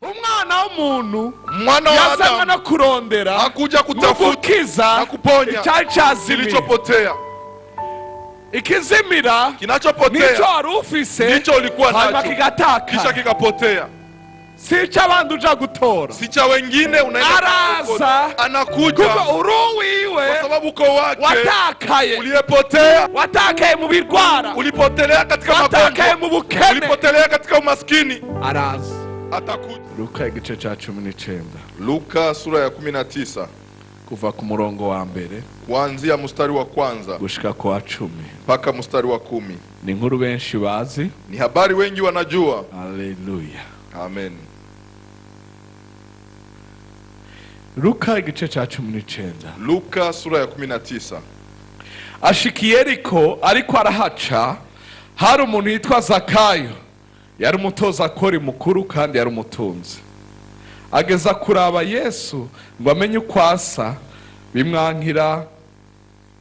umwana w'umuntu mwana wa yazanywe no kurondera hakuja kutafuta na kuponya kilichopotea. Ikizimira kinachopotea nicho wari ufise ndicho ulikuwa nacho kisha kikapotea. Si cha bandu uja gutora, si cha wengine unaenda araza anakuja kuko uruwiwe kwa sababu uko wake watakaye, uliyepotea watakaye mu birwara, ulipotelea katika magonjwa, watakaye mu bukene, ulipotelea katika umaskini, araza atakuja. Luka igice cha 19, Luka sura ya 19 kuva ku murongo wa mbere kuanzia mstari wa kwanza gushika kwa 10 mpaka mstari wa 10. Ni inkuru benshi bazi, ni habari wengi wanajua. Haleluya, amen. Luka igice cha 19, Luka sura ya 19. Ashikiye Yeriko, ariko arahaca hari umuntu yitwa Zakayo, yari umutoza kori mukuru kandi yari umutunzi. Ageza kuraba Yesu ngo amenye uko asa,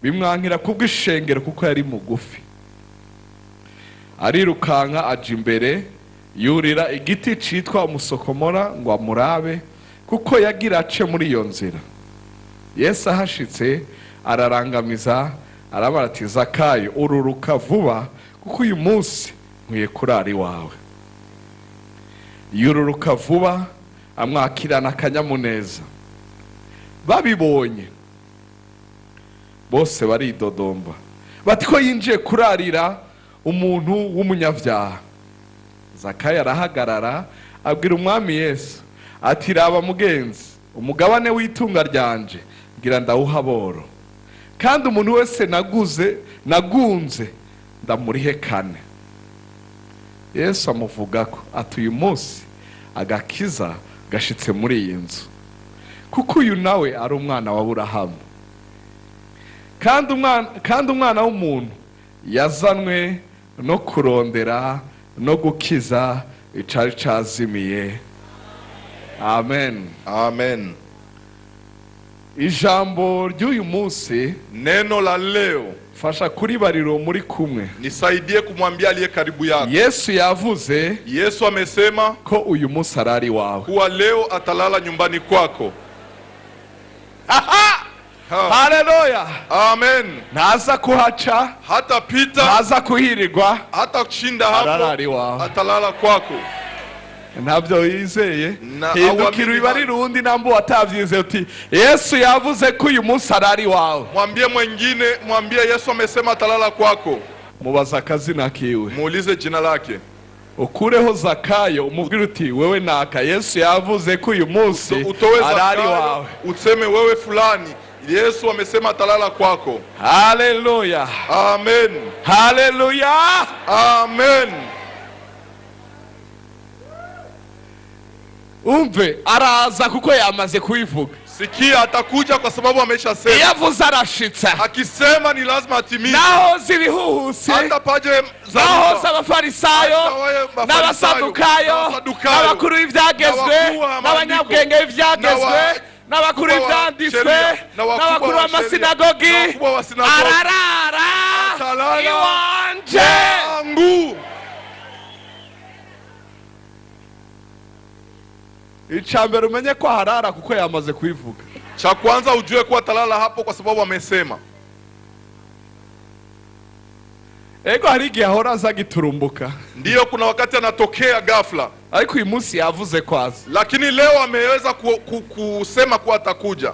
bimwankira kubw'ishengero kuko yari mugufi. Arirukanka aja imbere, yurira igiti citwa umusokomora ngo amurabe kuko yagira ace muri iyo nzira. Yesu ahashitse ararangamiza arabara ati, Zakayo ururuka vuba kuko uyu munsi nkwiye kurara iwawe. Yururuka vuba amwakirana akanyamuneza. Babibonye bose baridodomba bati ko yinjiye kurarira umuntu w'umunyavyaha. Zakayo arahagarara abwira umwami Yesu ati, raba mugenzi, umugabane w'itunga ryanje ngira ndawuha boro, kandi umuntu wese nagunze ndamurihe 4. Yesu amuvugako ati, uyu munsi agakiza gashitse muri iyi nzu, kuko uyu nawe ari umwana wa Aburahamu. Kandi umwana w'umuntu yazanwe no kurondera no gukiza icari cazimiye. Amen, amen. Ijambo ry'uyu munsi, neno la leo, fasha kuri bariro muri kumwe, nisaidie kumwambia aliye karibu yako. Yesu yavuze, Yesu amesema ko uyu munsi arari wawe, kuwa leo atalala nyumbani kwako. Haleluya, amen. Ntaza kuhaca, hata pita, ntaza kuhirirwa, hata kushinda hapo, atalala kwako. Ntabyo yizeye, hindukira ubibarire undi nambo watavyize uti, Yesu yavuze ko uyu munsi arari wawe. Mwambie mwingine, mwambie Yesu amesema atalala kwako. Mubaza akazina kiwe, muulize jina lake. Ukureho Zakayo umubwire uti, wewe naka Yesu yavuze ko uyu munsi arari wawe. Useme wewe fulani, Yesu amesema atalala kwako. Haleluya, amen. Haleluya, amen. Umve, araza kuko yamaze kuivuga. Sikia, atakuja kwa sababu ameshasema. Yavuze arashitsa, akisema ni lazima atimize. Naho zirihuhuse, hata paje naho z'abafarisayo n'abasadukayo n'abakuru b'ivyagezwe n'abanyabwenge b'ivyagezwe n'abakuru b'ivyanditswe n'abakuru b'amasinagogi, ararara iwanje. Icambere umenye ko harara kuko yamaze kuivuga. Cha kwanza ujue kuwa atalala hapo kwa sababu amesema. Ego hari igihe ahora aza giturumbuka. Ndiyo, kuna wakati anatokea ghafla. Ariko uyu munsi yavuze kwaza. Lakini leo ameweza kusema kuwa atakuja.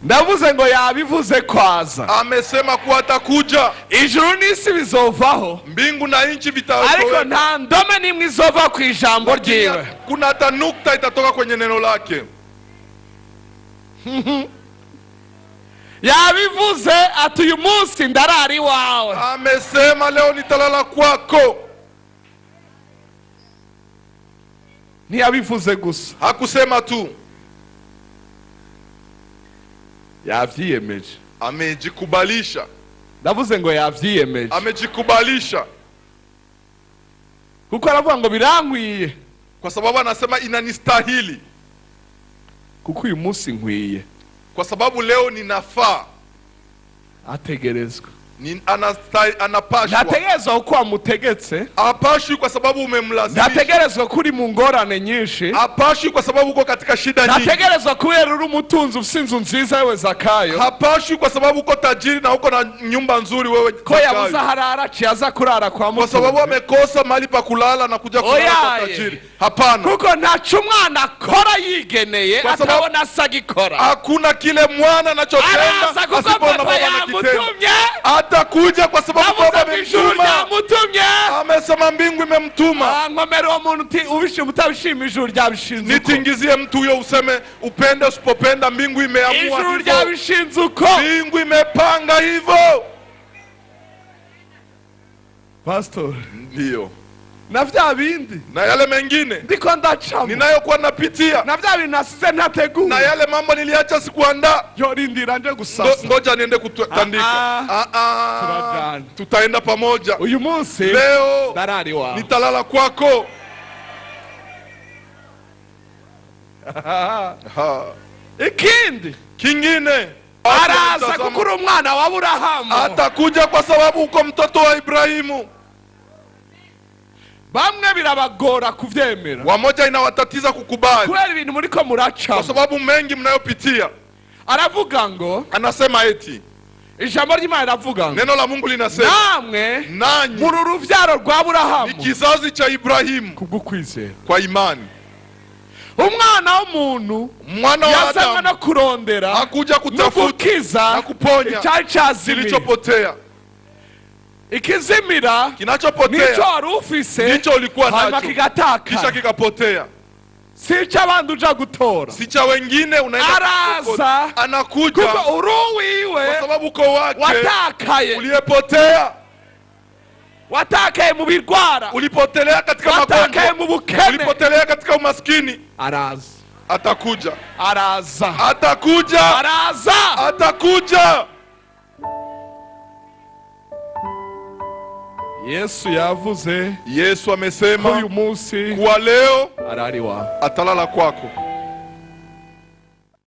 Ndavuze ngo yabivuze kwaza. Amesema kuwa atakuja. Ijuru n'isi bizovaho, mbingu na nchi vitatoweka, ariko nta ndome nimwe izova ku ijambo ryiwe. Kuna hata nukta itatoka kwenye neno lake. Yabivuze ati, uyu munsi ndarari wawe. Amesema leo nitalala kwako. Ntiyabivuze gusa, hakusema tu, yavyiyemeje, amejikubalisha. Ndavuze ngo yavyiyemeje, amejikubalisha, kuko aravuga ngo birankwiye, kwa sababu anasema inanistahili, kuko uyu munsi nkwiye, kwa sababu leo ninafaa. Ategerezwa, anapashwa. ntategerezwa uko wamutegetse, Hapashwi kwa sababu umemlazimisha. ntategerezwa kuri mu ngorane nyinshi, Hapashwi kwa sababu uko katika shida nyingi. ntategerezwa kubera uri umutunzi ufite inzu nziza wewe Zakayo. Hapashwi kwa sababu uko tajiri na uko na nyumba nzuri wewe ko yabuze harara ciaza kurara kwa kwa sababu amekosa mahali pa kulala na kuja kulala kwa tajiri. Hapana. Kuko ntacu mwana akora yigeneye atabona asagikora. Hakuna kile mwana anachotenda asipona baba anakitenda. Atakuja kwa sababu baba amemtuma. Amesema mbingu imemtuma. Ngomero wa muntu uti ubishima utabishima ijuru ryabishinze uko. Nitingizie mtu huyo useme upende usipopenda, mbingu imeamua hivyo. Ijuru ryabishinze uko. Mbingu imepanga hivyo. Pastor, ndio. Na vya bindi, na yale mengine ndiko ndacamo, ninayokuwa napitia, na vya bindi nasize ntateguye, na yale mambo niliacha sikuandaa, yo rindira nje gusasa. Ngoja niende kutandika. Tutaenda pamoja. Uyu Musi leo darari wa nitalala kwako. Ikindi kingine araza kukura umwana wa Aburahamu. Atakuja kwa sababu uko mtoto wa Ibrahimu. Bamwe birabagora kuvyemera, wamoja inawatatiza kukubali kubera ibintu muriko muraca, kwa sababu mengi mnayopitia. Aravuga ngo, anasema eti ijambo ry'Imana riravuga ngo, neno la Mungu linasema namwe nanyi muri uruvyaro rwa Aburahamu, ni kizazi cha Ibrahimu kubw'ukwizera, kwa imani. Umwana w'umuntu mwana wa Adamu no kurondera, hakuja kutafuta na kuponya kilichopotea. Ikizimira kinachopotea nicho wari ufise, nicho ulikuwa nacho kisha kikapotea. Si cha bandu uja gutora, si cha wengine unaenda. Araza anakuja kuko uruwiwe, kwa sababu uko wake watakaye, uliyepotea, watakaye mu birwara, ulipotelea katika magonjwa, watakaye mu bukene, ulipotelea katika umaskini. Araza atakuja, araza atakuja, araza atakuja. Yesu yavuze, Yesu amesema uyu Musi kwa leo arari wa atalala kwako.